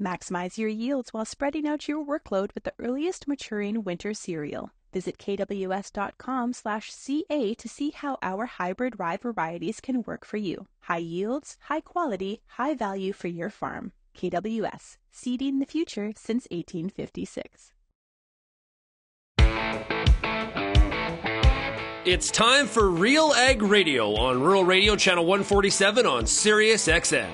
Maximize your yields while spreading out your workload with the earliest maturing winter cereal. Visit kws.com/CA to see how our hybrid rye varieties can work for you. High yields, high quality, high value for your farm. KWS, seeding the future since 1856. It's time for RealAg Radio on Rural Radio Channel 147 on Sirius XM.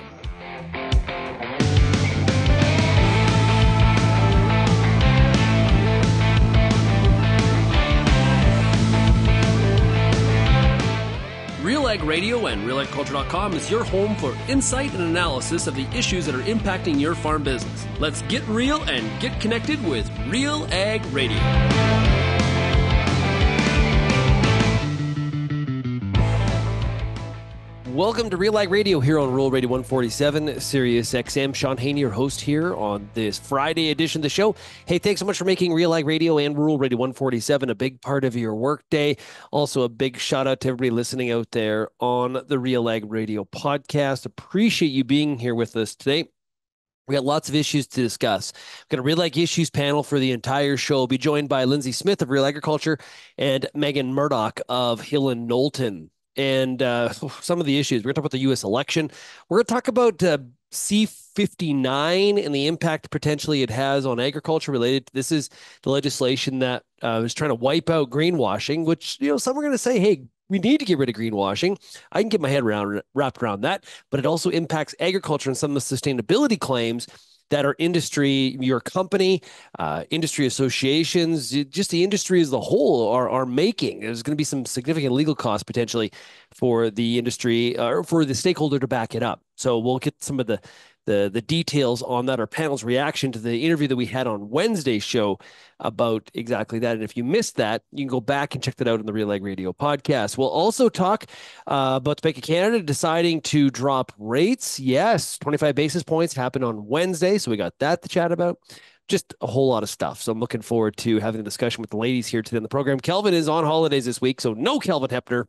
RealAg Radio and RealAgriculture.com is your home for insight and analysis of the issues that are impacting your farm business. Let's get real and get connected with RealAg Radio. Welcome to RealAg Radio here on Rural Radio 147, Sirius XM. Shaun, Haney, your host here on this Friday edition of the show. Hey, thanks so much for making RealAg Radio and Rural Radio 147 a big part of your workday. Also, a big shout out to everybody listening out there on the RealAg Radio podcast. Appreciate you being here with us today. We got lots of issues to discuss. We've got a RealAg Issues panel for the entire show. We'll be joined by Lyndsey Smith of RealAgriculture and Meagan Murdoch of Hill and Knowlton. And some of the issues. We're going to talk about the U.S. election. We're going to talk about C-59 and the impact potentially it has on agriculture related. This is the legislation that is trying to wipe out greenwashing, which, some are going to say, hey, we need to get rid of greenwashing. I can get my head wrapped around that, but it also impacts agriculture and some of the sustainability claims that our industry, your company, industry associations, just the industry as a whole are making. There's going to be some significant legal costs potentially for the industry or for the stakeholder to back it up. So we'll get some of the details on that, our panel's reaction to the interview that we had on Wednesday's show about exactly that. And if you missed that, you can go back and check that out on the RealAg Radio podcast. We'll also talk about the Bank of Canada deciding to drop rates. Yes, 25 basis points happened on Wednesday, so we got that to chat about. Just a whole lot of stuff. So I'm looking forward to having a discussion with the ladies here today in the program. Kelvin is on holidays this week, so no Kelvin Hepner.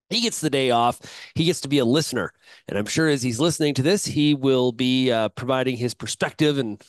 He gets the day off. He gets to be a listener. And I'm sure as he's listening to this, he will be providing his perspective and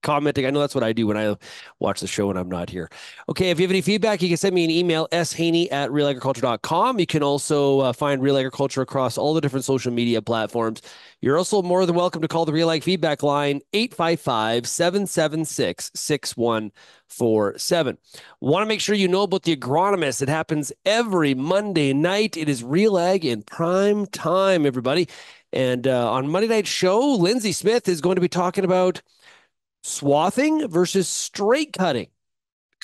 commenting. I know that's what I do when I watch the show when I'm not here. Okay, if you have any feedback, you can send me an email, shaney@realagriculture.com. You can also find Real Agriculture across all the different social media platforms. You're also more than welcome to call the RealAg feedback line, 855-776-6147. Want to make sure you know about the Agronomist. It happens every Monday night. It is RealAg in prime time, everybody. And on Monday night's show, Lyndsey Smith is going to be talking about swathing versus straight cutting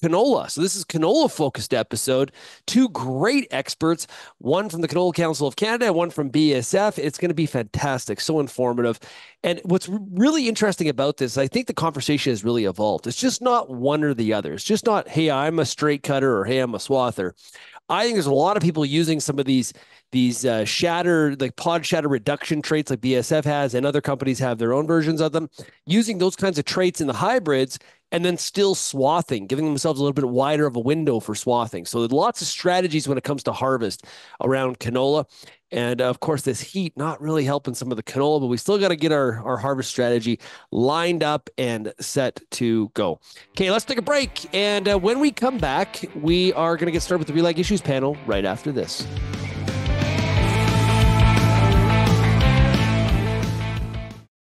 canola. So this is canola-focused episode. Two great experts, one from the Canola Council of Canada, one from BASF. It's going to be fantastic, so informative. And what's really interesting about this, I think the conversation has really evolved. It's just not one or the other. It's just not, hey, I'm a straight cutter or hey, I'm a swather. I think there's a lot of people using some of these shatter, like pod shatter reduction traits like BASF has, and other companies have their own versions of them, using those kinds of traits in the hybrids and then still swathing, giving themselves a little bit wider of a window for swathing. So there's lots of strategies when it comes to harvest around canola. And of course, this heat not really helping some of the canola, but we still got to get our harvest strategy lined up and set to go. Okay, let's take a break. And when we come back, we are going to get started with the RealAg Issues panel right after this.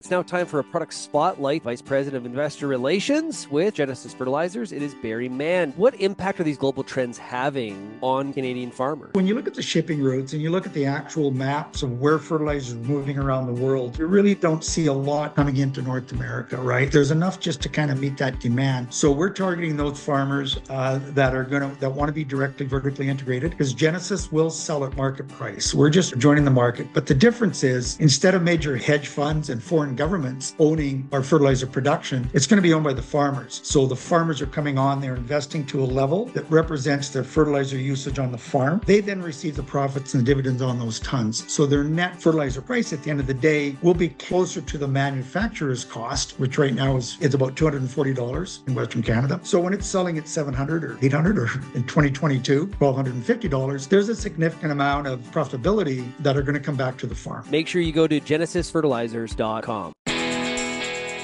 It's now time for a product spotlight. Vice President of Investor Relations with Genesis Fertilizers, it is Barry Mann. What impact are these global trends having on Canadian farmers? When you look at the shipping routes and you look at the actual maps of where fertilizers are moving around the world, you really don't see a lot coming into North America, right? There's enough just to kind of meet that demand. So we're targeting those farmers that want to be directly vertically integrated, because Genesis will sell at market price. We're just joining the market. But the difference is, instead of major hedge funds and foreign governments owning our fertilizer production, it's going to be owned by the farmers. So the farmers are coming on, they're investing to a level that represents their fertilizer usage on the farm. They then receive the profits and the dividends on those tons. So their net fertilizer price at the end of the day will be closer to the manufacturer's cost, which right now is about $240 in Western Canada. So when it's selling at $700 or $800 or in 2022, $1,250, there's a significant amount of profitability that are going to come back to the farm. Make sure you go to genesisfertilizers.com.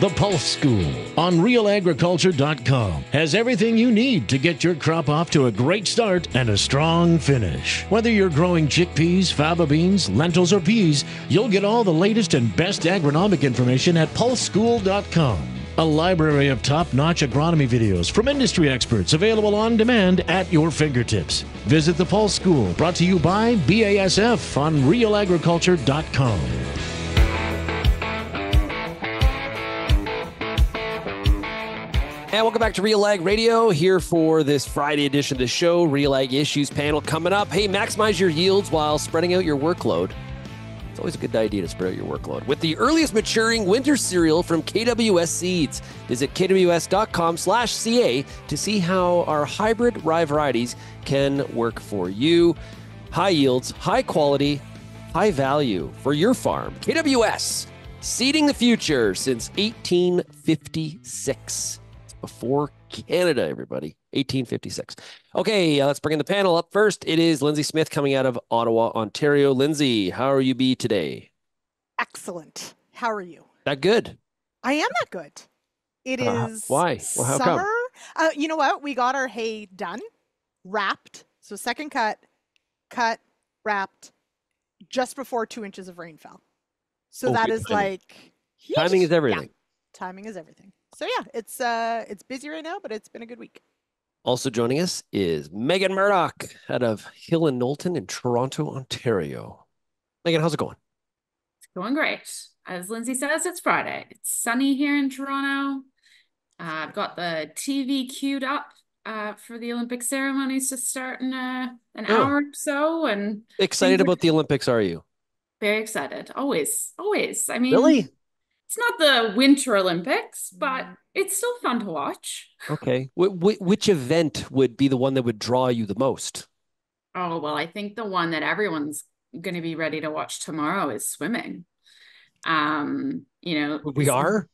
The Pulse School on RealAgriculture.com has everything you need to get your crop off to a great start and a strong finish. Whether you're growing chickpeas, faba beans, lentils, or peas, you'll get all the latest and best agronomic information at PulseSchool.com. A library of top-notch agronomy videos from industry experts available on demand at your fingertips. Visit the Pulse School, brought to you by BASF on RealAgriculture.com. And welcome back to RealAg Radio, here for this Friday edition of the show. RealAg Issues panel coming up. Hey, maximize your yields while spreading out your workload. It's always a good idea to spread out your workload with the earliest maturing winter cereal from KWS Seeds. Visit kws.com/ca to see how our hybrid rye varieties can work for you. High yields, high quality, high value for your farm. KWS, seeding the future since 1856. Before Canada, everybody. 1856. Okay, let's bring in the panel. Up first, it is Lyndsey Smith coming out of Ottawa, Ontario. Lyndsey, how are you be today? Excellent. How are you? That good? I am that good. It is why? Well, how summer. come? You know what? We got our hay done, wrapped. So second cut, wrapped, just before 2 inches of rain fell. So that is like... Timing is everything. Yeah, timing is everything. So yeah, it's busy right now, but it's been a good week. Also joining us is Meagan Murdoch out of Hill and Knowlton in Toronto, Ontario. Meagan, how's it going? It's going great. As Lyndsey says, it's Friday. It's sunny here in Toronto. I've got the TV queued up for the Olympic ceremonies to start in an hour or so. And excited about the Olympics, are you? Very excited. Always. I mean, really? It's not the Winter Olympics, but it's still fun to watch. Okay. Which event would be the one that would draw you the most? Oh, well, I think the one that everyone's going to be ready to watch tomorrow is swimming. We are?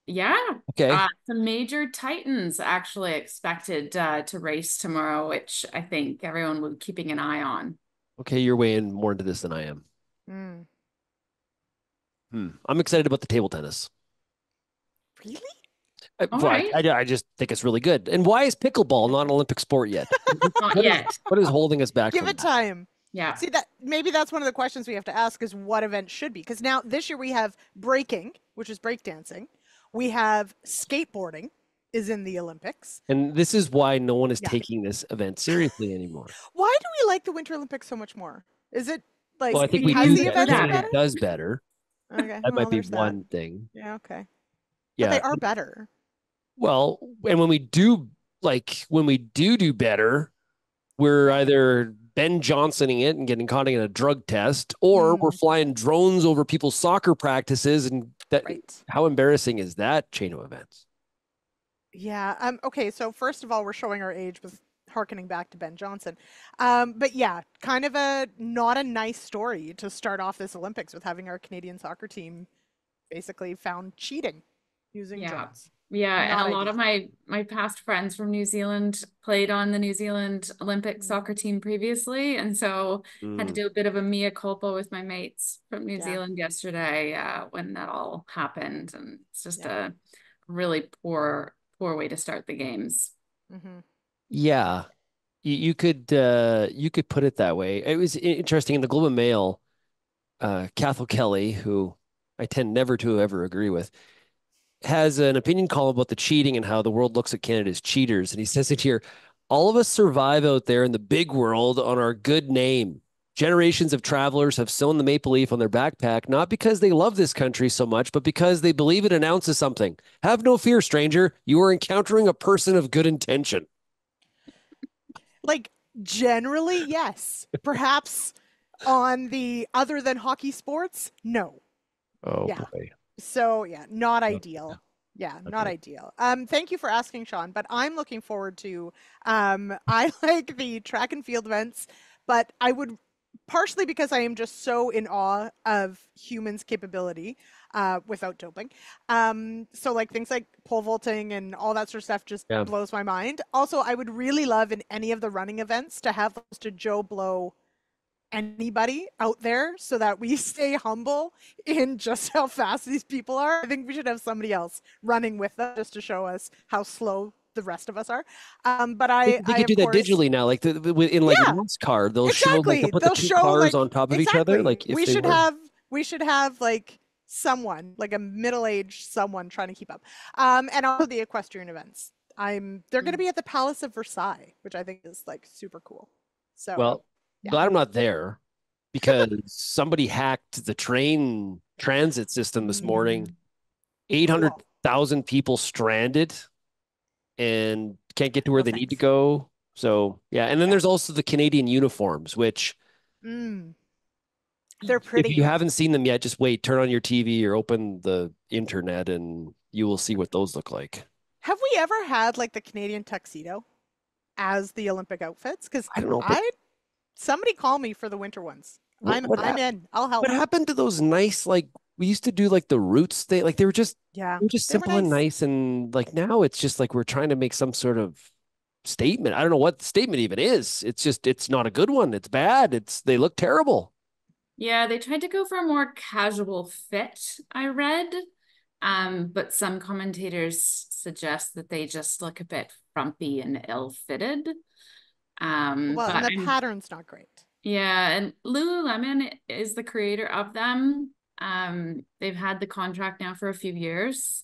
Yeah. Okay. The major titans actually expected to race tomorrow, which I think everyone will be keeping an eye on. Okay, you're way in more into this than I am. I'm excited about the table tennis. Really? I just think it's really good. And why is pickleball not an Olympic sport yet? Not yet. What is holding us back? Give it time. Yeah. See, that maybe that's one of the questions we have to ask is what event should be. Because now this year we have breaking, which is breakdancing. We have skateboarding is in the Olympics. And this is why no one is taking this event seriously anymore. Why do we like the Winter Olympics so much more? Is it like I think we because do the events are it better? does better. Okay. That might be there's one thing. Yeah, okay. Yeah. But they are better. Well, and when we do better, we're either Ben Johnsoning it and getting caught in a drug test, or we're flying drones over people's soccer practices, and how embarrassing is that chain of events? Yeah. Okay. So first of all, we're showing our age with harkening back to Ben Johnson. But yeah, kind of not a nice story to start off this Olympics with having our Canadian soccer team basically found cheating using drones. Yeah, and a lot of my past friends from New Zealand played on the New Zealand Olympic soccer team previously, and so had to do a bit of a mea culpa with my mates from New Zealand yesterday when that all happened, and it's just a really poor way to start the games. Yeah, you could put it that way. It was interesting in the Globe and Mail. Cathal Kelly, who I tend never to ever agree with, has an opinion column about the cheating and how the world looks at Canada as cheaters. And he says it here: all of us survive out there in the big world on our good name. Generations of travelers have sewn the maple leaf on their backpack, not because they love this country so much, but because they believe it announces something. Have no fear, stranger. You are encountering a person of good intention. Like, generally, yes. Perhaps on the other than hockey sports, no. Oh, boy. So, not ideal. Yeah, not ideal. Thank you for asking, Shaun, but I'm looking forward to, I like the track and field events, but I would, partially because I am just so in awe of humans' capability without doping. So like things like pole vaulting and all that sort of stuff just blows my mind. Also, I would really love in any of the running events to have those to Joe Blow anybody out there so that we stay humble in just how fast these people are. I think we should have somebody else running with them just to show us how slow the rest of us are. But they could do that digitally now, like in like NASCAR, they'll show like they'll put the two cars on top of each other. Like if we should have like someone, like a middle-aged someone trying to keep up. And also the equestrian events. They're going to be at the Palace of Versailles, which I think is like super cool. So well, glad I'm not there because somebody hacked the train transit system this morning. 800,000 people stranded and can't get to where they need to go. So yeah, and then there's also the Canadian uniforms, which they're pretty. If you haven't seen them yet, just wait, turn on your TV or open the internet and you will see what those look like. Have we ever had like the Canadian tuxedo as the Olympic outfits? Because I don't know. Somebody call me for the winter ones. I'm in. I'll help. What happened to those nice, like we used to do like the roots thing? Like they were just simple and nice. And like now it's just like we're trying to make some sort of statement. I don't know what the statement even is. It's not a good one. It's bad. They look terrible. Yeah, they tried to go for a more casual fit, I read. But some commentators suggest that they just look a bit frumpy and ill-fitted. And the pattern's not great. Yeah, and Lululemon is the creator of them. They've had the contract now for a few years.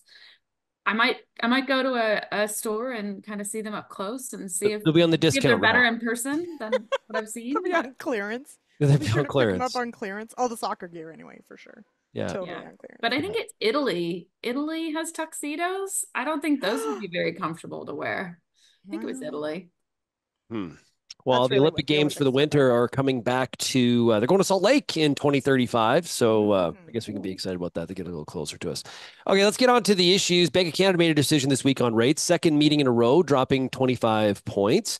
I might go to a store and kind of see them up close and see if they'll be on the discount. They're better in person than what I've seen. They'll be on clearance. They'll be on clearance. Pick them up on clearance. All the soccer gear anyway, for sure. Yeah. Totally on clearance. But I think it's Italy. Italy has tuxedos. I don't think those would be very comfortable to wear. I think it was Italy. Well, the Olympic Games for the winter are coming back to, they're going to Salt Lake in 2035. So I guess we can be excited about that. They get a little closer to us. Okay, let's get on to the issues. Bank of Canada made a decision this week on rates. Second meeting in a row, dropping 25 points.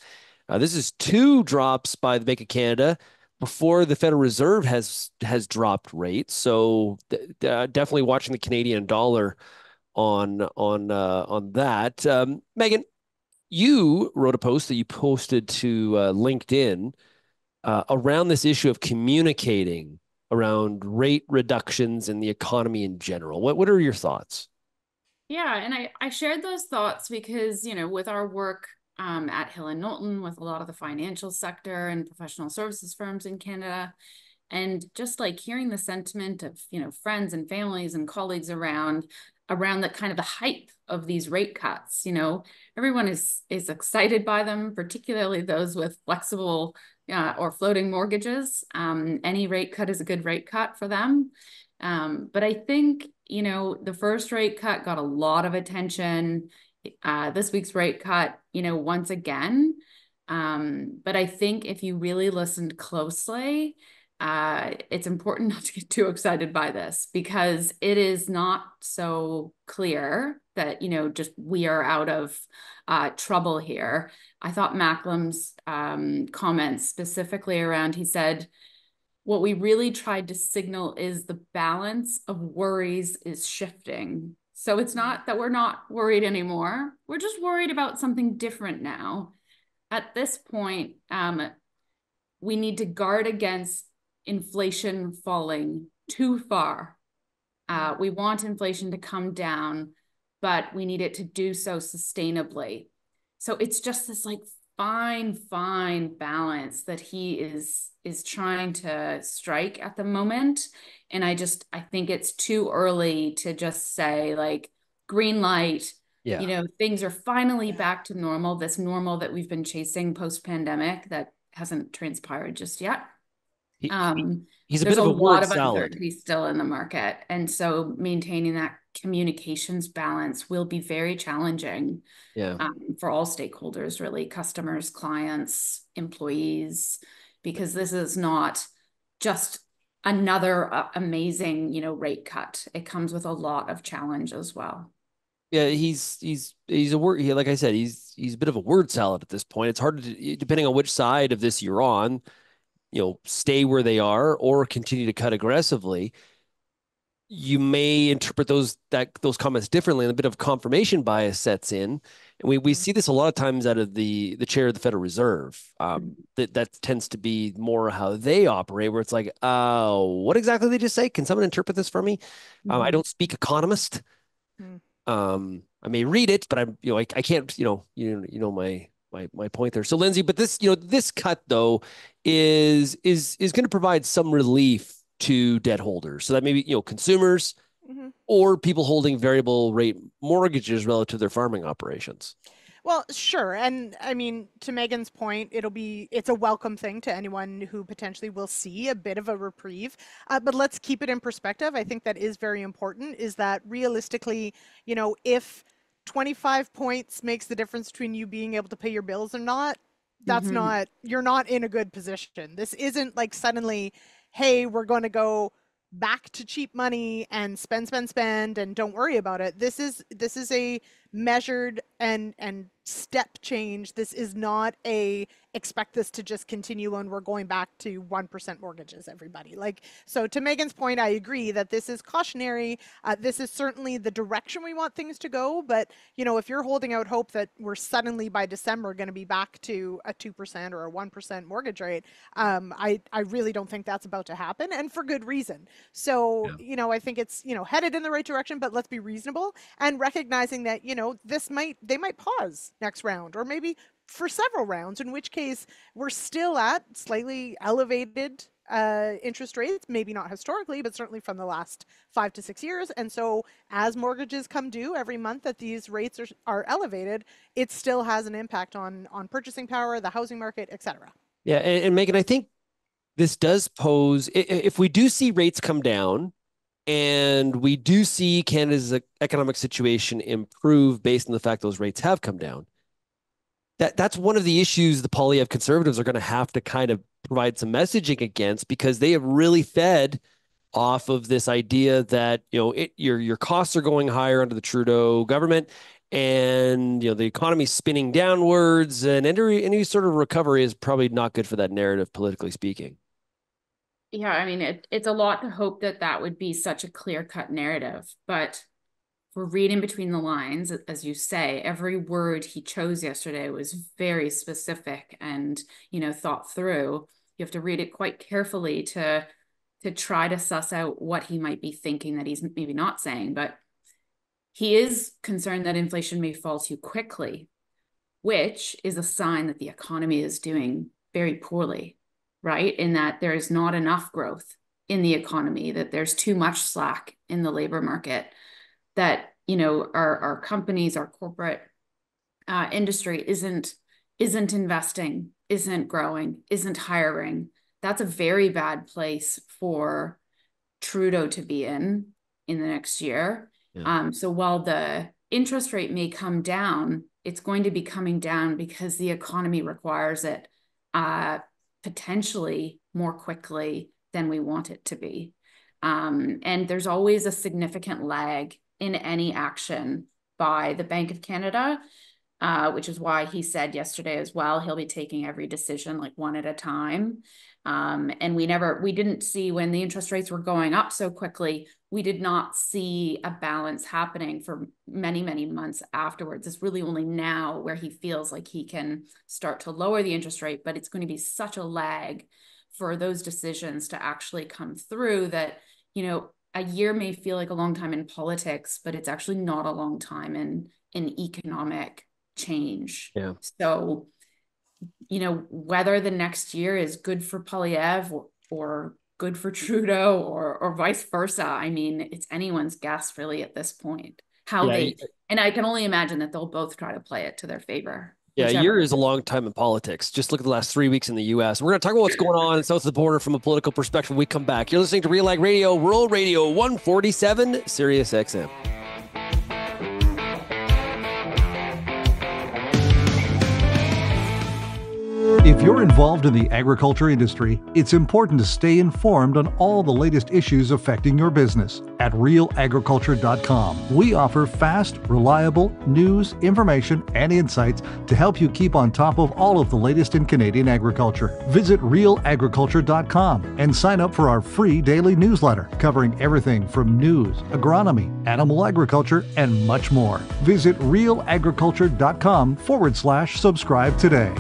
This is 2 drops by the Bank of Canada before the Federal Reserve has dropped rates. So definitely watching the Canadian dollar on that. Meagan, you wrote a post that you posted to LinkedIn around this issue of communicating around rate reductions in the economy in general. What are your thoughts? Yeah, and I shared those thoughts because, with our work at Hill and Knowlton, with a lot of the financial sector and professional services firms in Canada, and just like hearing the sentiment of, friends and families and colleagues around the kind of the hype of these rate cuts. Everyone is excited by them, particularly those with flexible or floating mortgages. Any rate cut is a good rate cut for them. But I think, the first rate cut got a lot of attention. This week's rate cut, once again. But I think if you really listened closely, it's important not to get too excited by this because it is not so clear that, just we are out of trouble here. I thought Macklem's comments specifically around, he said, what we really tried to signal is the balance of worries is shifting. So it's not that we're not worried anymore. We're just worried about something different now. At this point, we need to guard against inflation falling too far. We want inflation to come down, but we need it to do so sustainably. So it's just this like fine balance that he is trying to strike at the moment. And I think it's too early to just say like green light, things are finally back to normal, this normal that we've been chasing post-pandemic that hasn't transpired just yet. He's a bit of a word salad. He's still in the market. And so maintaining that communications balance will be very challenging for all stakeholders, really, customers, clients, employees, because this is not just another amazing, rate cut. It comes with a lot of challenge as well. Yeah, he's a word. Like I said, he's a bit of a word salad at this point. It's hard to, depending on which side of this you're on, stay where they are or continue to cut aggressively. you may interpret those comments differently, and a bit of confirmation bias sets in. And we see this a lot of times out of the chair of the Federal Reserve. That tends to be more how they operate, where it's like, what exactly did they just say? Can someone interpret this for me? I don't speak economist. I may read it, but I can't, my point there. So Lyndsey, but this cut though is going to provide some relief to debt holders, so that maybe consumers or people holding variable rate mortgages relative to their farming operations. Well, sure. And I mean, to Meagan's point, it's a welcome thing to anyone who potentially will see a bit of a reprieve. But let's keep it in perspective. I think that is very important, is that realistically, if 25 points makes the difference between you being able to pay your bills or not, you're not in a good position. This isn't like suddenly, hey, we're going to go back to cheap money and spend and don't worry about it. This is a measured and step change. This is not a expect this to just continue and we're going back to 1% mortgages, everybody. So to Meagan's point, I agree that this is cautionary. This is certainly the direction we want things to go. But, if you're holding out hope that we're suddenly by December going to be back to a 2% or a 1% mortgage rate, I really don't think that's about to happen, and for good reason. So, I think it's, headed in the right direction, but let's be reasonable and recognizing that, they might pause next round, or maybe for several rounds, in which case we're still at slightly elevated interest rates, maybe not historically, but certainly from the last 5 to 6 years. And so as mortgages come due every month that these rates are elevated, it still has an impact on purchasing power, the housing market, et cetera. Yeah. And Meagan, I think this does pose, if we do see rates come down and we do see Canada's economic situation improve based on the fact those rates have come down, that's one of the issues the Poilievre Conservatives are going to have to kind of provide some messaging against, because they have really fed off of this idea that your costs are going higher under the Trudeau government, and the economy's spinning downwards, and any sort of recovery is probably not good for that narrative, politically speaking. Yeah, I mean, it's a lot to hope that would be such a clear-cut narrative, but we're reading between the lines, as you say. Every word he chose yesterday was very specific and, thought through. You have to read it quite carefully to try to suss out what he might be thinking that he's maybe not saying. But he is concerned that inflation may fall too quickly, which is a sign that the economy is doing very poorly, right? In that there is not enough growth in the economy, that there's too much slack in the labor market, that our companies, our corporate industry isn't investing, isn't growing, isn't hiring. That's a very bad place for Trudeau to be in the next year. Yeah. So while the interest rate may come down, it's going to be coming down because the economy requires it potentially more quickly than we want it to be. And there's always a significant lag in any action by the Bank of Canada, which is why he said yesterday as well, he'll be taking every decision like one at a time. And we didn't see, when the interest rates were going up so quickly, we did not see a balance happening for many, many months afterwards. It's really only now where he feels like he can start to lower the interest rate, but it's going to be such a lag for those decisions to actually come through that, a year may feel like a long time in politics, but it's actually not a long time in economic change. Yeah. So, whether the next year is good for Poilievre or good for Trudeau or vice versa, I mean, it's anyone's guess really at this point. And I can only imagine that they'll both try to play it to their favor. Yeah, a year is a long time in politics. Just look at the last 3 weeks in the U.S. We're going to talk about what's going on south of the border from a political perspective when we come back. You're listening to RealAg Radio, Rural Radio 147, Sirius XM. If you're involved in the agriculture industry, it's important to stay informed on all the latest issues affecting your business. At RealAgriculture.com, we offer fast, reliable news, information, and insights to help you keep on top of all of the latest in Canadian agriculture. Visit RealAgriculture.com and sign up for our free daily newsletter covering everything from news, agronomy, animal agriculture, and much more. Visit RealAgriculture.com/subscribe today.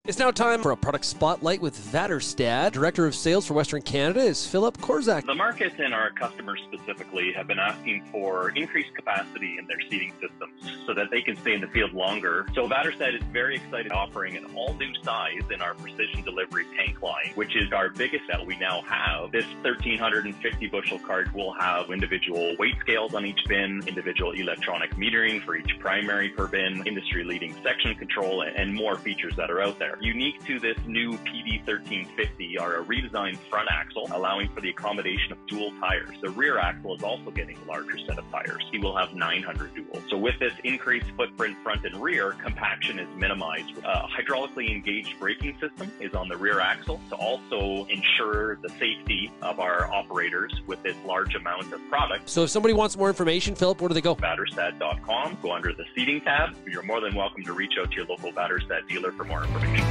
It's now time for a product spotlight with Vatterstad. Director of Sales for Western Canada is Philip Korzak. The market and our customers specifically have been asking for increased capacity in their seeding systems so that they can stay in the field longer. So Vatterstad is very excited, offering an all-new size in our precision delivery tank line, which is our biggest that we now have. This 1,350 bushel cart will have individual weight scales on each bin, individual electronic metering for each primary per bin, industry-leading section control, and more features that are out there. Unique to this new PD 1350 are a redesigned front axle, allowing for the accommodation of dual tires. The rear axle is also getting a larger set of tires. He will have 900 dual. So with this increased footprint front and rear, compaction is minimized. A hydraulically engaged braking system is on the rear axle to also ensure the safety of our operators with this large amount of product. So if somebody wants more information, Philip, where do they go? Vatterstad.com. Go under the seating tab. You're more than welcome to reach out to your local Vatterstad dealer for more information.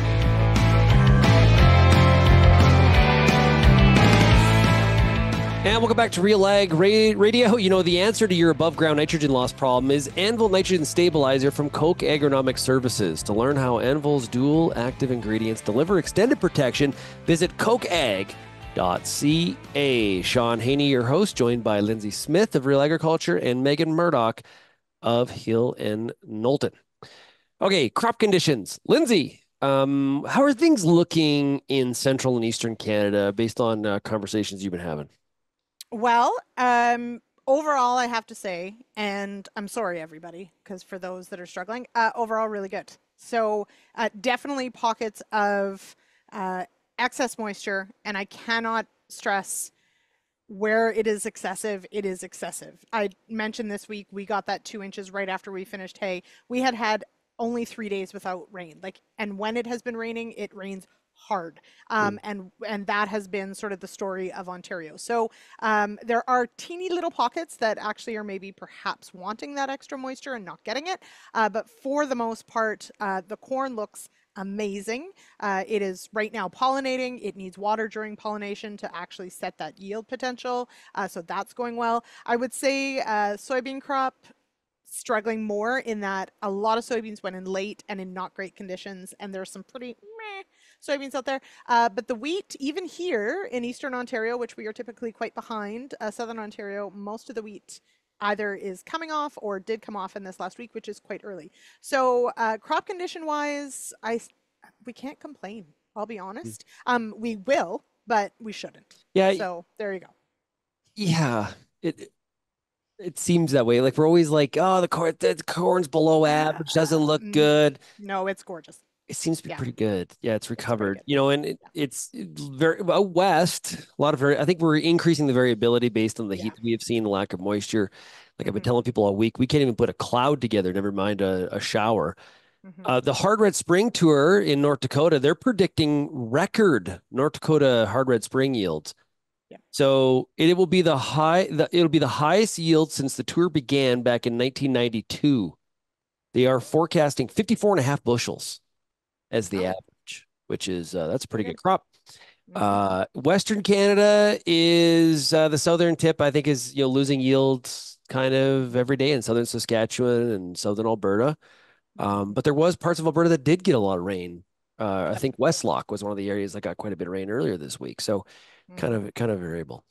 And welcome back to RealAg Radio. You know, the answer to your above-ground nitrogen loss problem is Anvil Nitrogen Stabilizer from Koch Agronomic Services. To learn how Anvil's dual active ingredients deliver extended protection, visit kochag.ca. Shaun Haney, your host, joined by Lyndsey Smith of Real Agriculture and Meagan Murdoch of Hill and Knowlton. Okay, crop conditions. Lyndsey, how are things looking in central and eastern Canada based on conversations you've been having? Well, overall, I have to say, and I'm sorry, everybody, because for those that are struggling, overall, really good. So definitely pockets of excess moisture, and I cannot stress where it is excessive, it is excessive. I mentioned this week, we got that 2 inches right after we finished hay. We had only 3 days without rain. And when it has been raining, it rains hard. And that has been sort of the story of Ontario. So there are teeny little pockets that actually are maybe perhaps wanting that extra moisture and not getting it. But for the most part, the corn looks amazing. It is right now pollinating. It needs water during pollination to actually set that yield potential. So that's going well. I would say soybean crop struggling more in that a lot of soybeans went in late and in not great conditions, and there's some pretty meh soybeans out there. But the wheat, even here in Eastern Ontario, which we are typically quite behind, Southern Ontario, most of the wheat either is coming off or did come off in this last week, which is quite early. So crop condition wise, we can't complain. I'll be honest. We will, but we shouldn't. Yeah. So there you go. Yeah. It seems that way. Like we're always like, oh, the corn's below average, doesn't look good. No, it's gorgeous. It seems to be pretty good. Yeah, it's recovered. You know, and it's very well west. A lot of I think we're increasing the variability based on the heat that we have seen, the lack of moisture. Like I've been telling people all week, we can't even put a cloud together, never mind a shower. The Hard Red Spring Tour in North Dakota, they're predicting record North Dakota Hard Red Spring yields. Yeah. So it will be it'll be the highest yield since the tour began back in 1992. They are forecasting 54.5 bushels as the average, which is that's a pretty good crop. Western Canada is the southern tip. I think is losing yields kind of every day in southern Saskatchewan and southern Alberta. But there was parts of Alberta that did get a lot of rain. I think Westlock was one of the areas that got quite a bit of rain earlier this week. So kind of variable.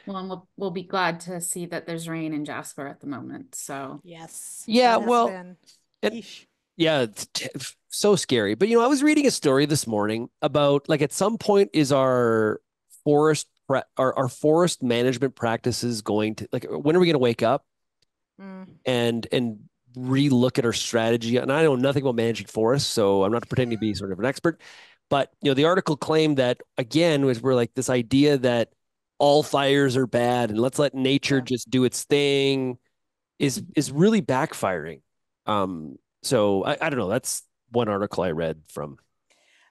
Well, and we'll be glad to see that there's rain in Jasper at the moment. So yes, yeah. Well, yeah, it's so scary. But I was reading a story this morning about like at some point is our forest management practices going to when are we going to wake up and relook at our strategy? And I know nothing about managing forests, so I'm not pretending to be sort of an expert. But the article claimed that again we're like this idea that all fires are bad and let's let nature just do its thing is really backfiring. So I don't know. That's one article I read from.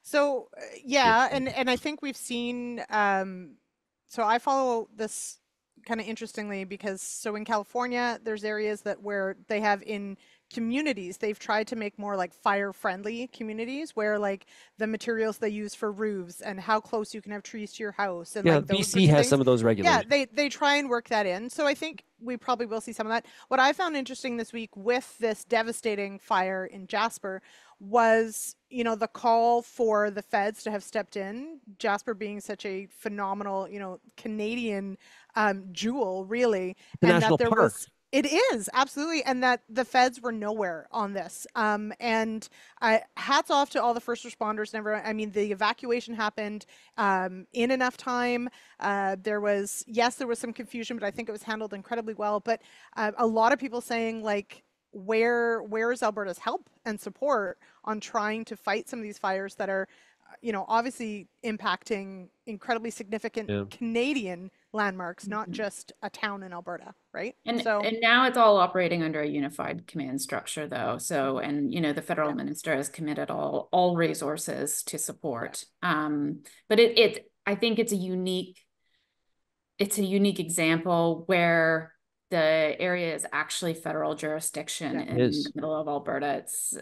So yeah, and I think we've seen. So I follow this kind of interestingly because so in California, there's areas that where they have in communities, they've tried to make more like fire friendly communities where like the materials they use for roofs and how close you can have trees to your house and like those BC sorts of has things. some of those regulations. Yeah, they try and work that in. So I think we probably will see some of that. What I found interesting this week with this devastating fire in Jasper was, you know, the call for the feds to have stepped in, Jasper being such a phenomenal, you know, Canadian jewel, really. The and national that there park. was it is absolutely, and that the feds were nowhere on this. And hats off to all the first responders and everyone. I mean, the evacuation happened in enough time. There was some confusion, but I think it was handled incredibly well. But a lot of people saying like, where is Alberta's help and support on trying to fight some of these fires that are, you know, obviously impacting incredibly significant Canadian landmarks, not just a town in Alberta, right? And now it's all operating under a unified command structure, though. So, and you know, the federal minister has committed all resources to support. But I think it's a unique example where the area is actually federal jurisdiction in the middle of Alberta. It's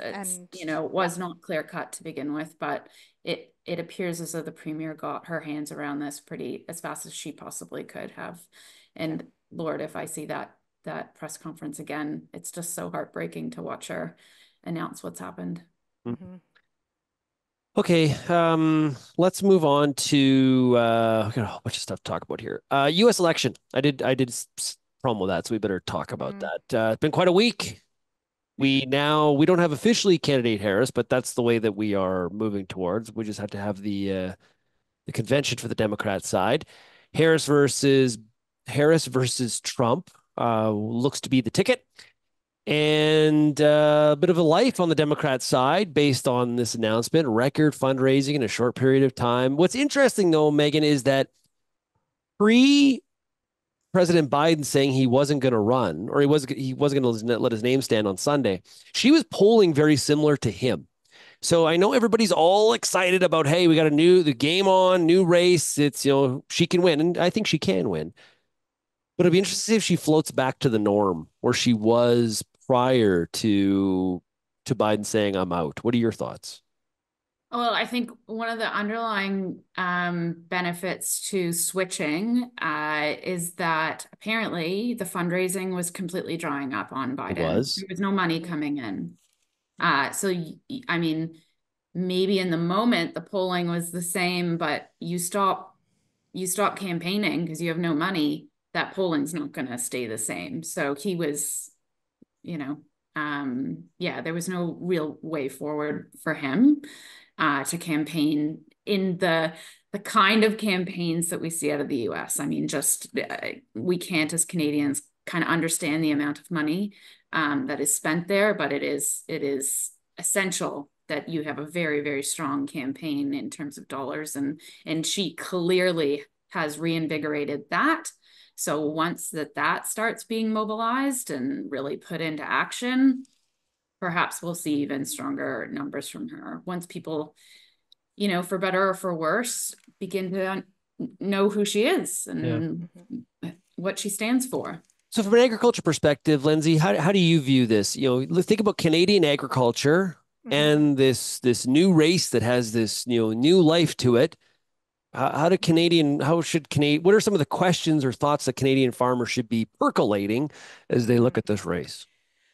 you know, it was not clear cut to begin with, but it appears as though the premier got her hands around this as fast as she possibly could have. And Lord, if I see that press conference again, it's just so heartbreaking to watch her announce what's happened. Mm-hmm. Okay, let's move on to I've got a whole bunch of stuff to talk about here. U.S. election. I did promo that, so we better talk about that. It's been quite a week. We don't have officially candidate Harris, but that's the way that we are moving towards. We just have to have the convention for the Democrat side. Harris versus Trump looks to be the ticket. And a bit of a life on the Democrat side based on this announcement, record fundraising in a short period of time. What's interesting, though, Meagan, is that President Biden saying he wasn't going to run, or he wasn't going to let his name stand on Sunday, she was polling very similar to him. So I know everybody's all excited about, hey, we got the game on, new race. It's, you know, she can win, and I think she can win. But it'd be interesting to see if she floats back to the norm where she was prior to Biden saying I'm out. What are your thoughts? Well, I think one of the underlying benefits to switching is that apparently the fundraising was completely drying up on Biden. There was no money coming in. So, I mean, maybe in the moment the polling was the same, but you stop campaigning because you have no money. That polling's not going to stay the same. So he was, you know, there was no real way forward for him to campaign in the kind of campaigns that we see out of the US. I mean, just we can't as Canadians kind of understand the amount of money that is spent there, but it is essential that you have a very, very strong campaign in terms of dollars. And she clearly has reinvigorated that. So once that starts being mobilized and really put into action, perhaps we'll see even stronger numbers from her. Once people, you know, for better or for worse, begin to know who she is and what she stands for. So from an agriculture perspective, Lyndsey, how do you view this? You know, let's think about Canadian agriculture and this new race that has this, you know, new life to it. What are some of the questions or thoughts that Canadian farmers should be percolating as they look at this race?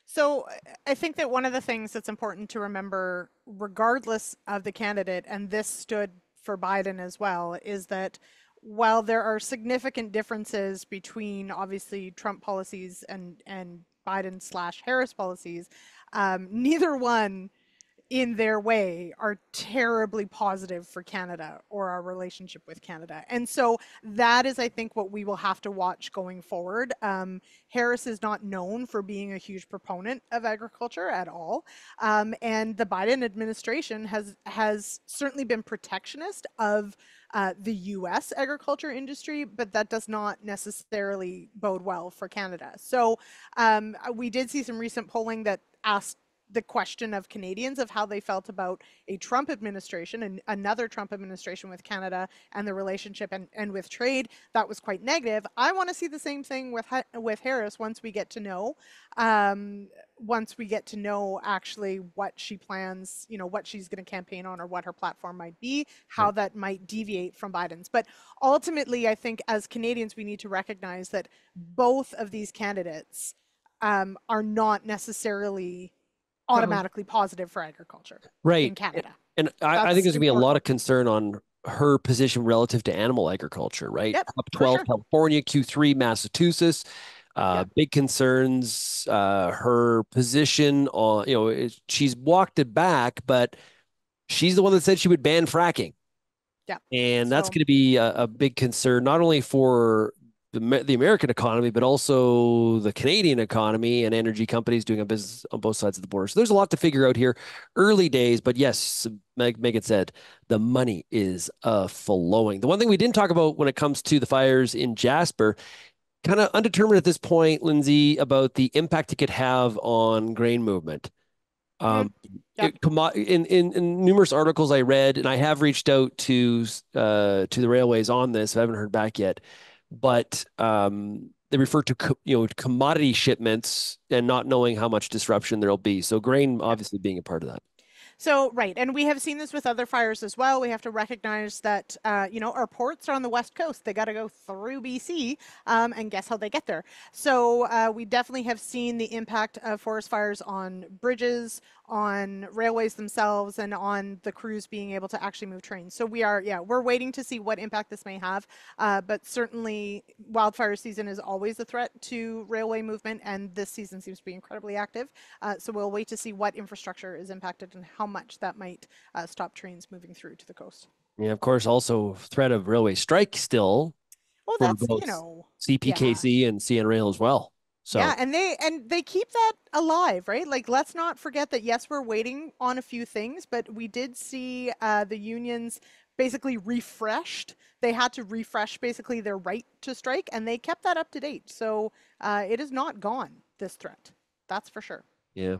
So I think that one of the things that's important to remember, regardless of the candidate, and this stood for Biden as well, is that while there are significant differences between obviously Trump policies and Biden/Harris policies, neither one in their way are terribly positive for Canada or our relationship with Canada. And so that is, I think, what we will have to watch going forward. Harris is not known for being a huge proponent of agriculture at all. And the Biden administration has certainly been protectionist of the US agriculture industry, but that does not necessarily bode well for Canada. So we did see some recent polling that asked the question of Canadians of how they felt about a Trump administration and another Trump administration with Canada and the relationship and with trade. That was quite negative. I want to see the same thing with Harris once we get to know actually what she plans, what she's going to campaign on or what her platform might be, how that might deviate from Biden's. But ultimately, I think as Canadians, we need to recognize that both of these candidates are not necessarily automatically positive for agriculture in Canada. And I think there's going to be a lot of concern on her position relative to animal agriculture, right? Yep, Up 12, California, Q3, Massachusetts. Big concerns. Her position on, she's walked it back, but she's the one that said she would ban fracking. Yeah. And that's going to be a big concern, not only for the American economy, but also the Canadian economy and energy companies doing a business on both sides of the border. So there's a lot to figure out here. Early days, but yes, Meagan said the money is flowing. The one thing we didn't talk about when it comes to the fires in Jasper, kind of undetermined at this point, Lyndsey, about the impact it could have on grain movement. In numerous articles I read, and I have reached out to the railways on this. I haven't heard back yet. But they refer to commodity shipments and not knowing how much disruption there'll be. So grain obviously being a part of that. So, right. And we have seen this with other fires as well. We have to recognize that, our ports are on the West Coast. They got to go through BC, and guess how they get there. So we definitely have seen the impact of forest fires on bridges, on railways themselves, and on the crews being able to actually move trains. So we're waiting to see what impact this may have. But certainly wildfire season is always a threat to railway movement, and this season seems to be incredibly active. So we'll wait to see what infrastructure is impacted and how much that might stop trains moving through to the coast. Yeah, of course, also threat of railway strike still. Well, that's, CPKC and CN Rail as well. So yeah, and they keep that alive, right? Like, let's not forget that, yes, we're waiting on a few things, but we did see the unions basically refreshed. They had to refresh basically their right to strike, and they kept that up to date. So it is not gone, this threat. That's for sure. Yeah.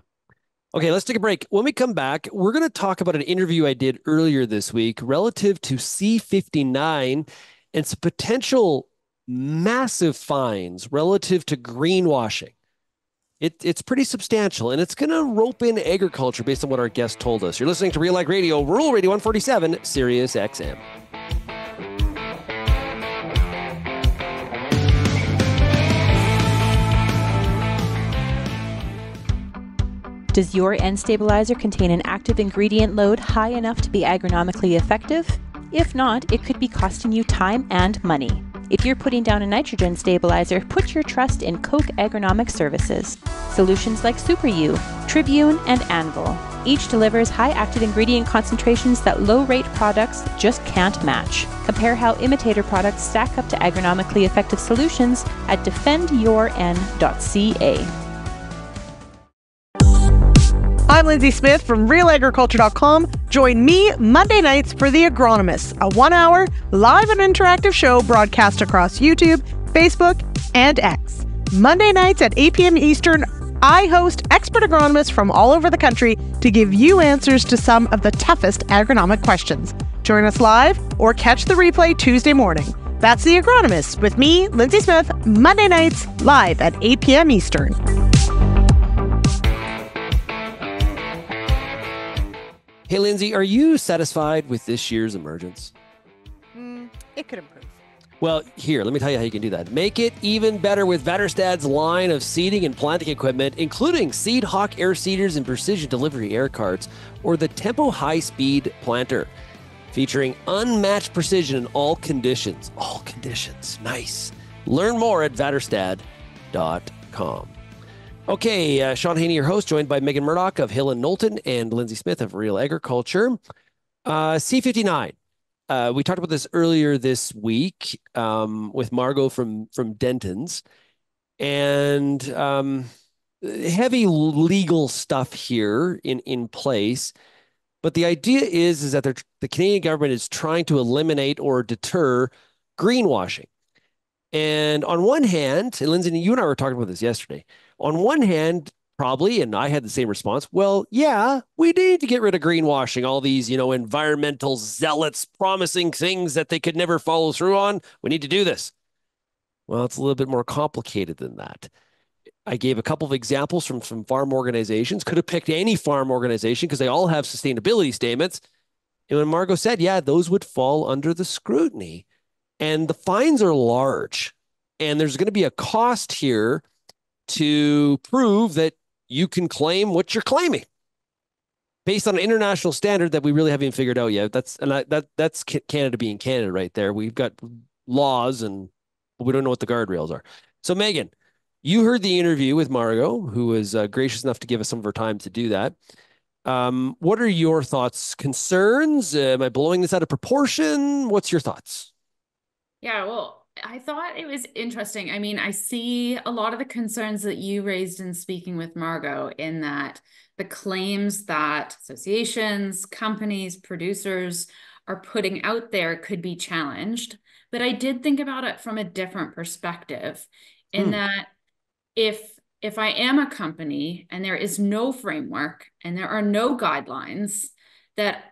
Okay, let's take a break. When we come back, we're going to talk about an interview I did earlier this week relative to C59 and some potential massive fines relative to greenwashing. It's pretty substantial, and it's going to rope in agriculture based on what our guest told us. You're listening to RealAg Radio, Rural Radio 147, Sirius XM. Does your N stabilizer contain an active ingredient load high enough to be agronomically effective? If not, it could be costing you time and money. If you're putting down a nitrogen stabilizer, put your trust in Koch Agronomic Services. Solutions like Super U, Tribune, and Anvil. Each delivers high active ingredient concentrations that low-rate products just can't match. Compare how imitator products stack up to agronomically effective solutions at defendyourn.ca. I'm Lyndsey Smith from RealAgriculture.com. Join me Monday nights for The Agronomists, a 1-hour live and interactive show broadcast across YouTube, Facebook, and X. Monday nights at 8 p.m. Eastern, I host expert agronomists from all over the country to give you answers to some of the toughest agronomic questions. Join us live or catch the replay Tuesday morning. That's The Agronomists with me, Lyndsey Smith, Monday nights live at 8 p.m. Eastern. Hey, Lyndsey, are you satisfied with this year's emergence? It could improve. Well, here, let me tell you how you can do that. Make it even better with Vatterstad's line of seeding and planting equipment, including Seed Hawk air seeders and precision delivery air carts, or the Tempo high-speed planter, featuring unmatched precision in all conditions. All conditions. Nice. Learn more at Vatterstad.com. Okay, Shaun Haney, your host, joined by Meagan Murdoch of Hill and Knowlton and Lyndsey Smith of Real Agriculture. C59. We talked about this earlier this week with Margot from Denton's, and heavy legal stuff here in place. But the idea is that the Canadian government is trying to eliminate or deter greenwashing. And on one hand, and Lyndsey, you and I were talking about this yesterday. On one hand, probably, and I had the same response. Well, yeah, we need to get rid of greenwashing, all these, environmental zealots promising things that they could never follow through on. We need to do this. Well, it's a little bit more complicated than that. I gave a couple of examples from some farm organizations. Could have picked any farm organization because they all have sustainability statements. And when Margot said, yeah, those would fall under the scrutiny. And the fines are large. And there's going to be a cost here to prove that you can claim what you're claiming based on an international standard that we really haven't figured out yet. That's Canada being Canada right there. We've got laws and we don't know what the guardrails are. So Meagan, you heard the interview with Margot, who was gracious enough to give us some of her time to do that. What are your thoughts, concerns? Am I blowing this out of proportion? What's your thoughts? Yeah, well, I thought it was interesting. I mean, I see a lot of the concerns that you raised in speaking with Margot, in that the claims that associations, companies, producers are putting out there could be challenged. But I did think about it from a different perspective, in that if I am a company and there is no framework and there are no guidelines, that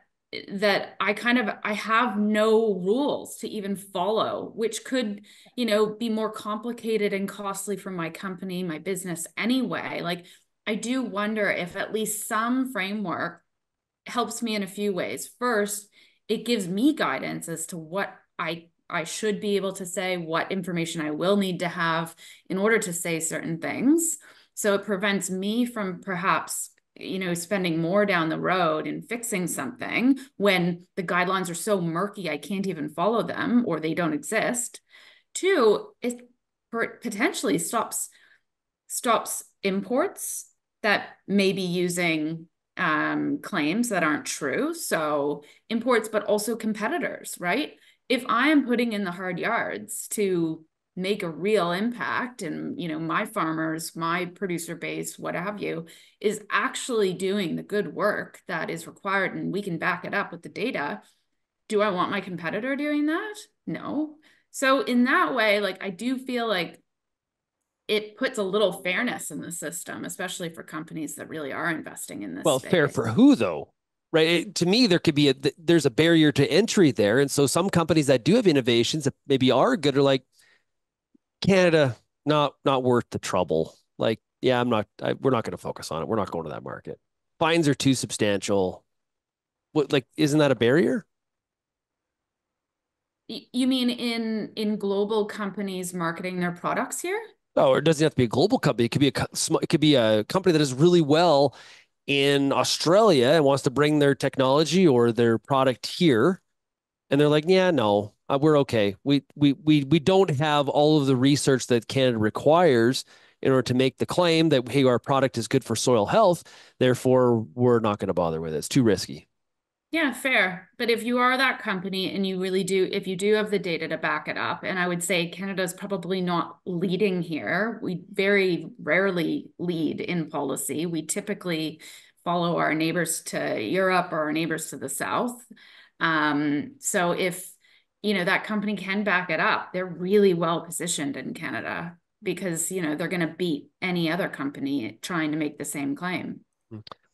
I have no rules to even follow, which could, be more complicated and costly for my company, my business anyway. Like, I do wonder if at least some framework helps me in a few ways. First, it gives me guidance as to what I should be able to say, what information I will need to have in order to say certain things. So it prevents me from perhaps spending more down the road and fixing something when the guidelines are so murky I can't even follow them or they don't exist. Two, it potentially stops imports that may be using claims that aren't true. So imports, but also competitors, right? If I am putting in the hard yards to make a real impact, and my farmers, my producer base, what have you, is actually doing the good work that is required, and we can back it up with the data, do I want my competitor doing that? No. So in that way, like, I do feel like it puts a little fairness in the system, especially for companies that really are investing in this space. Fair for who, though? Right. To me, there's a barrier to entry there. And so some companies that do have innovations that maybe are good are like, Canada, not worth the trouble. Like, yeah, we're not going to focus on it. We're not going to that market. Fines are too substantial. Isn't that a barrier? You mean in global companies marketing their products here? Oh, or it doesn't have to be a global company. It could be a company that does really well in Australia and wants to bring their technology or their product here. And they're like, yeah, no, we're okay. We don't have all of the research that Canada requires in order to make the claim that, hey, our product is good for soil health. Therefore, we're not going to bother with it. It's too risky. Yeah, fair. But if you are that company and if you do have the data to back it up, and I would say Canada's probably not leading here. We very rarely lead in policy. We typically follow our neighbors to Europe or our neighbors to the south. So if, that company can back it up, they're really well positioned in Canada because, they're going to beat any other company trying to make the same claim.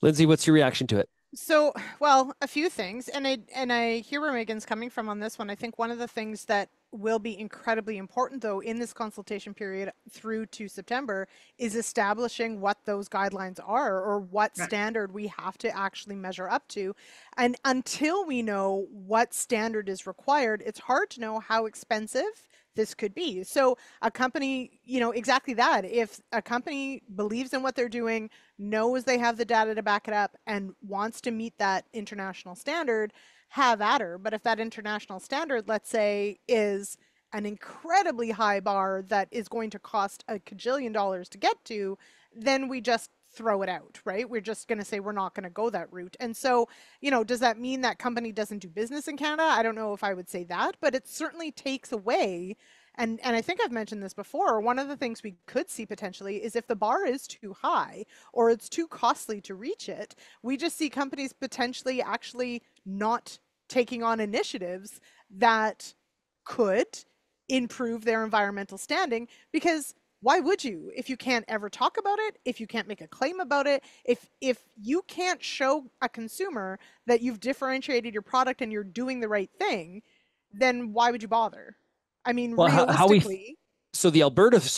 Lyndsey, what's your reaction to it? So, well, a few things, and I hear where Meagan's coming from on this one. I think one of the things that will be incredibly important, though, in this consultation period through to September is establishing what those guidelines are, or what standard we have to actually measure up to. And until we know what standard is required, it's hard to know how expensive this could be. So a company, exactly that. If a company believes in what they're doing, knows they have the data to back it up, and wants to meet that international standard, have at her. But if that international standard, let's say, is an incredibly high bar that is going to cost $1 kajillion to get to, then we just throw it out, right? We're just going to say we're not going to go that route. And so, does that mean that company doesn't do business in Canada? I don't know if I would say that, but it certainly takes away. And I think I've mentioned this before, one of the things we could see potentially is if the bar is too high or it's too costly to reach it, we just see companies potentially actually not taking on initiatives that could improve their environmental standing, because why would you if you can't ever talk about it, if you can't make a claim about it, if you can't show a consumer that you've differentiated your product and you're doing the right thing, then why would you bother? I mean, realistically. So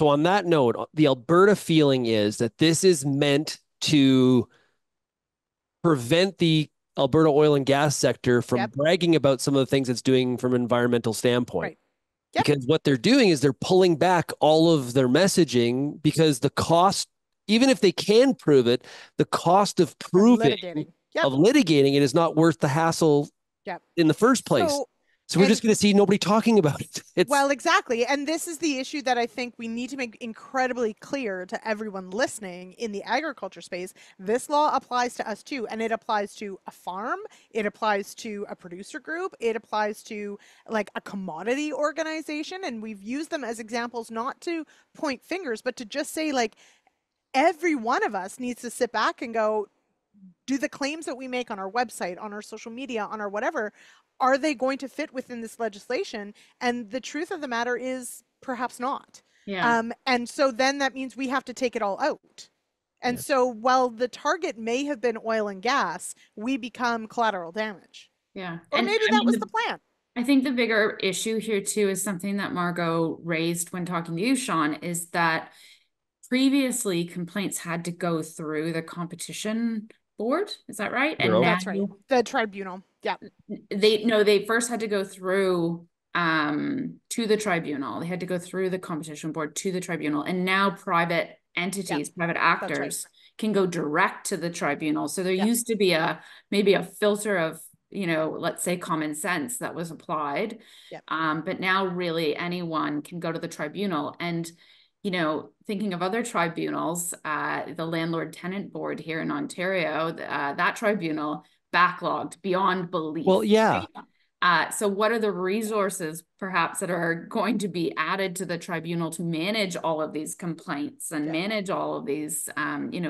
on that note, the Alberta feeling is that this is meant to prevent the Alberta oil and gas sector from bragging about some of the things it's doing from an environmental standpoint. Right. Yep. Because what they're doing is they're pulling back all of their messaging because the cost, even if they can prove it, the cost of proving of litigating it is not worth the hassle in the first place. So we're just going to see nobody talking about it. Well, exactly. And this is the issue that I think we need to make incredibly clear to everyone listening in the agriculture space. This law applies to us too. And it applies to a farm. It applies to a producer group. It applies to like a commodity organization. And we've used them as examples, not to point fingers, but to just say like every one of us needs to sit back and go, do the claims that we make on our website, on our social media, on our whatever, are they going to fit within this legislation? And the truth of the matter is perhaps not. Yeah. And so then that means we have to take it all out. And so while the target may have been oil and gas, we become collateral damage. Yeah. Or maybe that was the plan. I think the bigger issue here too is something that Margot raised when talking to you, Shaun, is that previously complaints had to go through the competition board. Is that right? And now, that's right. The tribunal. Yeah. They first had to go through to the tribunal. They had to go through the competition board to the tribunal. And now private entities, private actors can go direct to the tribunal. So there used to be maybe a filter of, let's say common sense that was applied. But now really anyone can go to the tribunal. And thinking of other tribunals, the Landlord Tenant Board here in Ontario, that tribunal backlogged beyond belief. Well, yeah. So what are the resources perhaps that are going to be added to the tribunal to manage all of these complaints and manage all of these,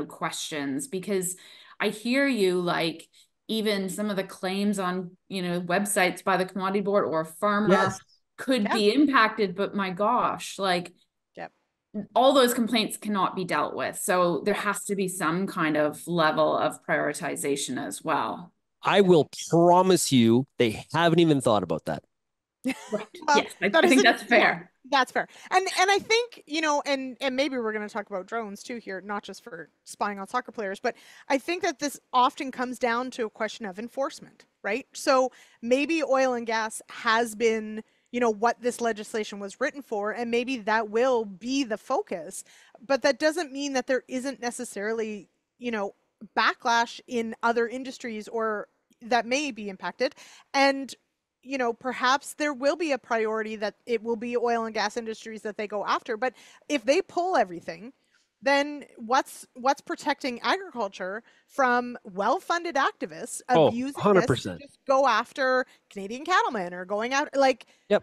questions? Because I hear you, like even some of the claims on, websites by the Commodity Board or farmer could be impacted, but my gosh, like all those complaints cannot be dealt with. So there has to be some kind of level of prioritization as well. I will promise you they haven't even thought about that. Right. Yes, I think that's fair. That's fair. And I think, and maybe we're going to talk about drones too here, not just for spying on soccer players, but I think that this often comes down to a question of enforcement, right? So maybe oil and gas has been what this legislation was written for, and maybe that will be the focus, but that doesn't mean that there isn't necessarily, backlash in other industries or that may be impacted. And, perhaps there will be a priority that it will be oil and gas industries that they go after. But if they pull everything, then what's protecting agriculture from well-funded activists of using 100%. this to just go after Canadian cattlemen or going out,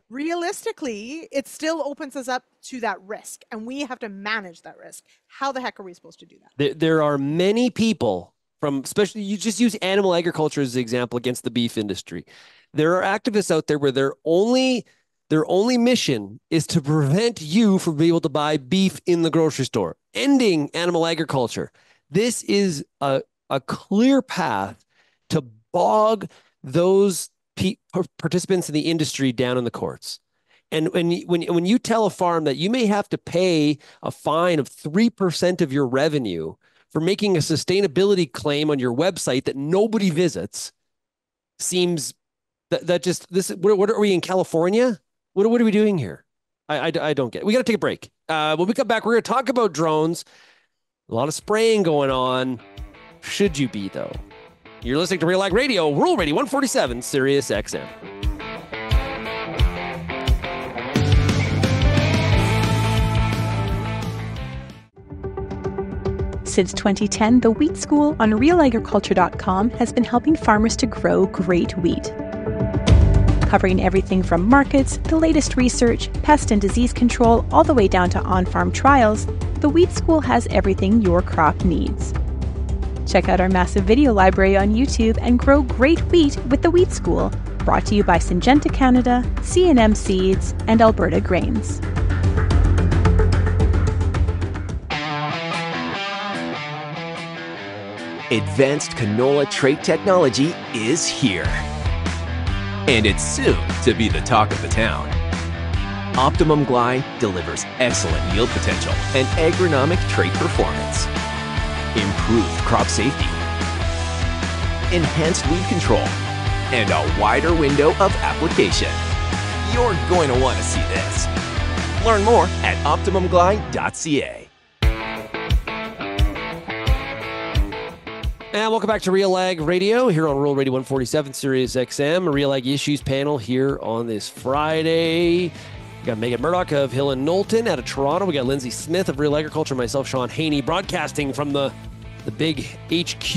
realistically, it still opens us up to that risk, and we have to manage that risk. How the heck are we supposed to do that? There are many people especially you just use animal agriculture as an example against the beef industry. There are activists out there where their only mission is to prevent you from being able to buy beef in the grocery store, ending animal agriculture. This is a clear path to bog those participants in the industry down in the courts. And when you tell a farm that you may have to pay a fine of 3% of your revenue for making a sustainability claim on your website that nobody visits, seems what are we in California? What are we doing here? I don't get it. We got to take a break. When we come back, we're going to talk about drones. A lot of spraying going on. Should you be, though? You're listening to RealAg Radio, Rural Radio 147, Sirius XM. Since 2010, the Wheat School on RealAgriculture.com has been helping farmers to grow great wheat. Covering everything from markets, the latest research, pest and disease control, all the way down to on-farm trials, the Wheat School has everything your crop needs. Check out our massive video library on YouTube and grow great wheat with the Wheat School, brought to you by Syngenta Canada, C&M Seeds, and Alberta Grains. Advanced canola trait technology is here. And it's soon to be the talk of the town. Optimum Glide delivers excellent yield potential and agronomic trait performance. Improved crop safety. Enhanced weed control. And a wider window of application. You're going to want to see this. Learn more at OptimumGlide.ca. And welcome back to RealAg Radio here on Rural Radio 147 Sirius XM, a RealAg Issues panel here on this Friday. We got Meagan Murdoch of Hill and Knowlton out of Toronto. We got Lyndsey Smith of RealAgriculture, myself, Shaun Haney, broadcasting from the big HQ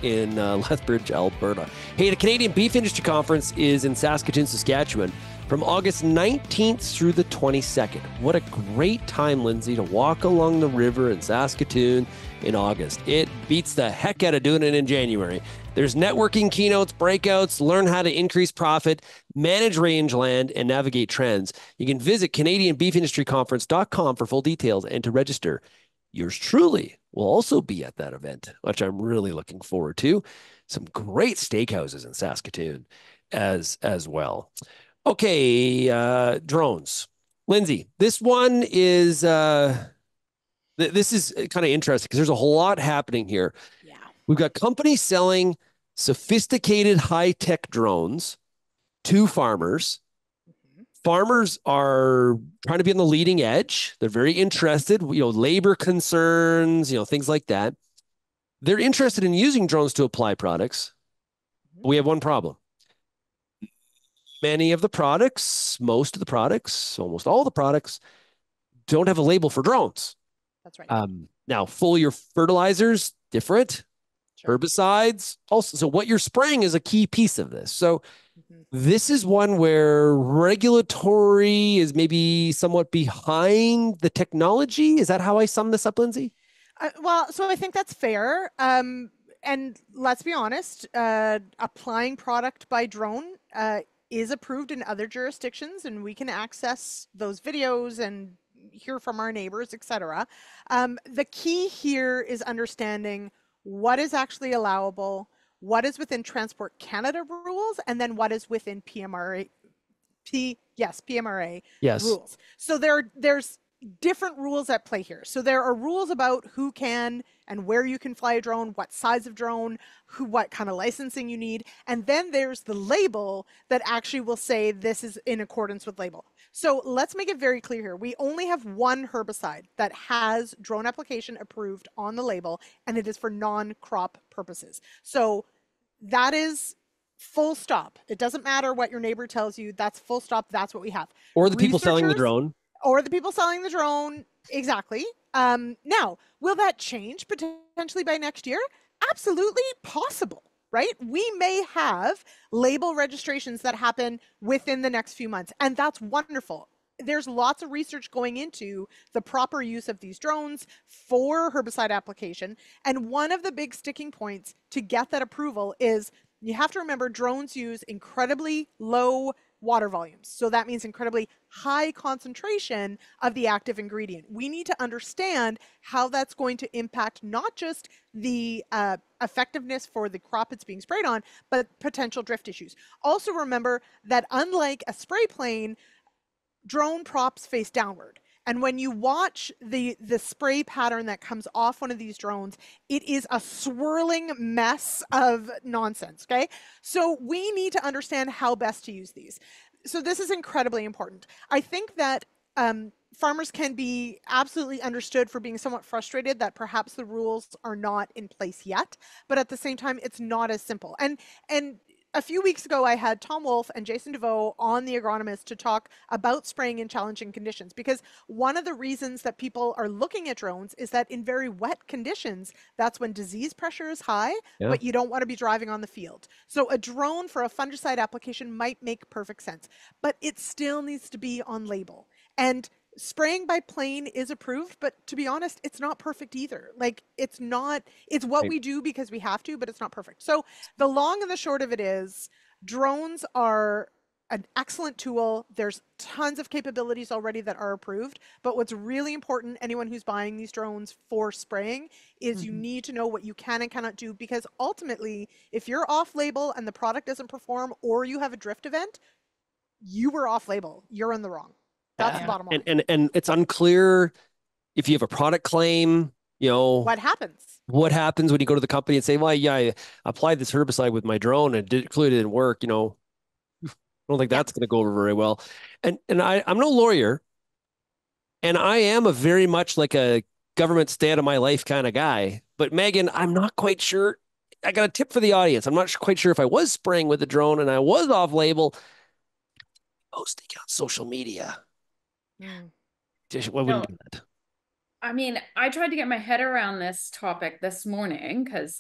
in Lethbridge, Alberta. Hey, the Canadian Beef Industry Conference is in Saskatoon, Saskatchewan from August 19th through the 22nd. What a great time, Lyndsey, to walk along the river in Saskatoon in August. It beats the heck out of doing it in January. There's networking keynotes, breakouts, learn how to increase profit, manage rangeland, and navigate trends. You can visit CanadianBeefIndustryConference.com for full details and to register. Yours truly will also be at that event, which I'm really looking forward to. Some great steakhouses in Saskatoon as well. Okay, drones. Lyndsey, this one is this is kind of interesting because there's a whole lot happening here. Yeah. We've got companies selling sophisticated high-tech drones to farmers. Farmers are trying to be on the leading edge. They're very interested, labor concerns, things like that. They're interested in using drones to apply products. But we have one problem. Many of the products, most of the products, almost all the products don't have a label for drones. That's right. Now, foliar fertilizers, different. Sure. Herbicides, also. So what you're spraying is a key piece of this. So this is one where regulatory is maybe somewhat behind the technology. Is that how I sum this up, Lyndsey? Well, so I think that's fair. And let's be honest, applying product by drone is approved in other jurisdictions, and we can access those videos and hear from our neighbors, etc. The key here is understanding what is actually allowable, what is within Transport Canada rules, and then what is within PMRA rules. So there's different rules at play here. So there are rules about who can and where you can fly a drone, what size of drone, what kind of licensing you need. And then there's the label that actually will say this is in accordance with label. So let's make it very clear here. We only have one herbicide that has drone application approved on the label, and it is for non-crop purposes. So that is full stop. It doesn't matter what your neighbor tells you. That's full stop. That's what we have. Or the people selling the drone. Or the people selling the drone. Exactly. Now, will that change potentially by next year? Absolutely possible, right? We may have label registrations that happen within the next few months, and that's wonderful. There's lots of research going into the proper use of these drones for herbicide application. And one of the big sticking points to get that approval is you have to remember drones use incredibly low water volumes. So that means incredibly high concentration of the active ingredient. We need to understand how that's going to impact not just the effectiveness for the crop it's being sprayed on, but potential drift issues. Also remember that unlike a spray plane, drone props face downward. And when you watch the spray pattern that comes off one of these drones, it is a swirling mess of nonsense, okay? So we need to understand how best to use these. So this is incredibly important. I think that farmers can be absolutely understood for being somewhat frustrated that perhaps the rules are not in place yet, but at the same time, it's not as simple. And a few weeks ago, I had Tom Wolfe and Jason DeVoe on The Agronomist to talk about spraying in challenging conditions, because one of the reasons that people are looking at drones is that in very wet conditions, that's when disease pressure is high, but you don't want to be driving on the field. So a drone for a fungicide application might make perfect sense, but it still needs to be on label. And spraying by plane is approved, but to be honest, it's not perfect either. Like, it's what we do because we have to, but it's not perfect. So the long and the short of it is drones are an excellent tool. There's tons of capabilities already that are approved, but what's really important, anyone who's buying these drones for spraying, is you need to know what you can and cannot do, because ultimately, if you're off-label and the product doesn't perform, or you have a drift event, you were off-label. You're in the wrong. That's the bottom line. And it's unclear if you have a product claim, what happens when you go to the company and say, well, yeah, I applied this herbicide with my drone and it clearly didn't work, I don't think that's going to go over very well. And I'm no lawyer, and I am a very much like a government stay out of my life kind of guy. But Meagan, I'm not quite sure. I got a tip for the audience. I'm not quite sure if I was spraying with the drone and I was off label, posting on social media. Why wouldn't do that? I mean, I tried to get my head around this topic this morning because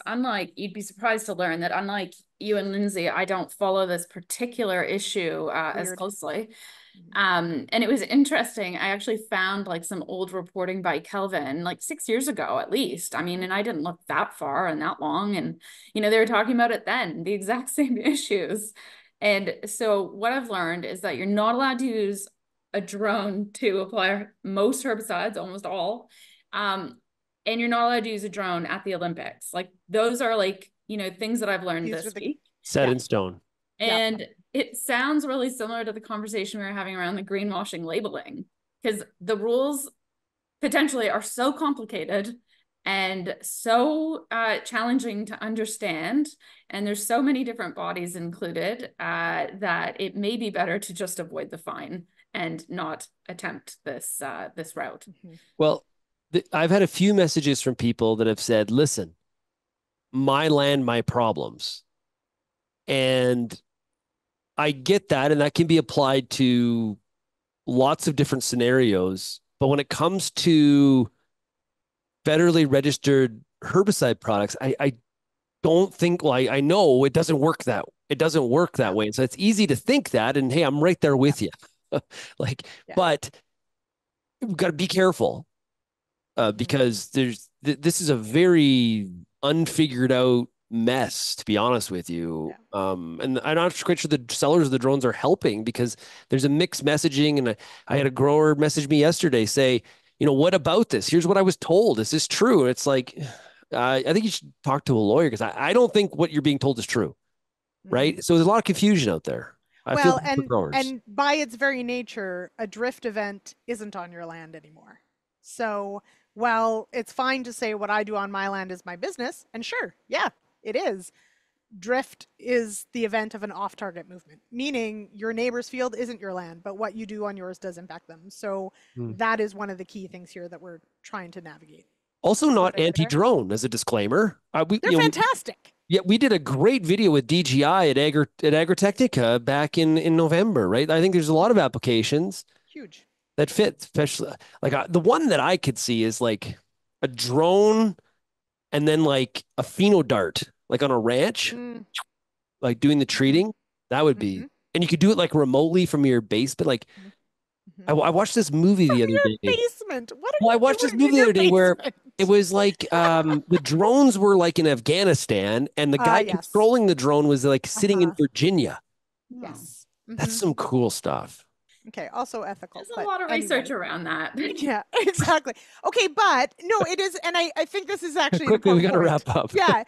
you'd be surprised to learn that unlike you and Lyndsey, I don't follow this particular issue as closely. And it was interesting. I actually found some old reporting by Kelvin, 6 years ago, at least. I mean, and I didn't look that far and that long. And, they were talking about it then, the exact same issues. And so what I've learned is that you're not allowed to use a drone to apply most herbicides, almost all. And you're not allowed to use a drone at the Olympics. Those are things that I've learned this week. Set in stone. And it sounds really similar to the conversation we were having around the greenwashing labeling, because the rules potentially are so complicated and so challenging to understand. And there's so many different bodies included that it may be better to just avoid the fine and not attempt this route. Well, I've had a few messages from people that have said, listen, my land, my problems. And I get that, and that can be applied to lots of different scenarios. But when it comes to federally registered herbicide products, I don't think, I know it doesn't work that way. So it's easy to think that, and hey, I'm right there with you. But we've got to be careful because this is a very unfigured out mess, to be honest with you. And I'm not quite sure the sellers of the drones are helping, because there's a mixed messaging. And I had a grower message me yesterday, say, what about this? Here's what I was told. Is this true? It's I think you should talk to a lawyer, because I don't think what you're being told is true. Right. So there's a lot of confusion out there. And by its very nature, a drift event isn't on your land anymore. So while it's fine to say what I do on my land is my business, and sure, yeah, it is. Drift is the event of an off-target movement, meaning your neighbor's field isn't your land, but what you do on yours does impact them. So that is one of the key things here that we're trying to navigate. Also not anti-drone, as a disclaimer. They're fantastic. Yeah, we did a great video with DGI at Agritechnica back in November, right? I think there's a lot of applications huge that fit, especially the one that I could see is a drone and then a pheno dart, on a ranch, doing the treating. That would be, and you could do it remotely from your basement. I watched this movie the other day. Basement. I watched this movie the other day where it was the drones were in Afghanistan, and the guy controlling the drone was sitting in Virginia. Yes. That's some cool stuff. Okay, also ethical. There's a lot of research around that. Yeah, exactly. Okay, but no, it is, and I think this is actually quickly, we got to wrap up. Yeah,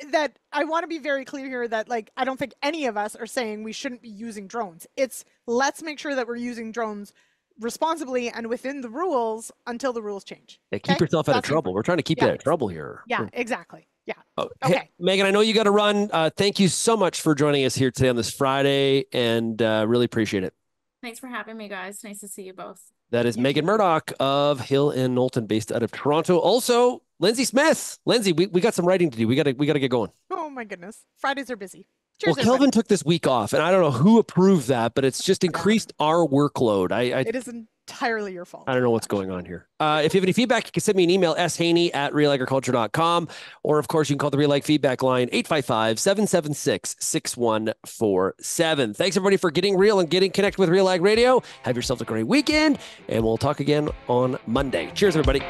that I want to be very clear here that I don't think any of us are saying we shouldn't be using drones. It's let's make sure that we're using drones responsibly and within the rules until the rules change. Yeah, keep yourself out of trouble. We're trying to keep you out of trouble here. Yeah, exactly. Yeah. Okay. Hey, Meagan, I know you got to run. Thank you so much for joining us here today on this Friday, and really appreciate it. Thanks for having me, guys. Nice to see you both. That is Meagan Murdoch of Hill and Knowlton, based out of Toronto. Also, Lyndsey Smith. Lyndsey, we got some writing to do. We got to get going. Oh my goodness, Fridays are busy. Cheers, well, Kelvin took this week off, and I don't know who approved that, but it's just increased our workload. It is entirely your fault. I don't know what's going on here. If you have any feedback, you can send me an email, shaney@realagriculture.com, or of course, you can call the Real Ag feedback line, 855-776-6147. Thanks, everybody, for getting real and getting connected with Real Ag Radio. Have yourself a great weekend, and we'll talk again on Monday. Cheers, everybody.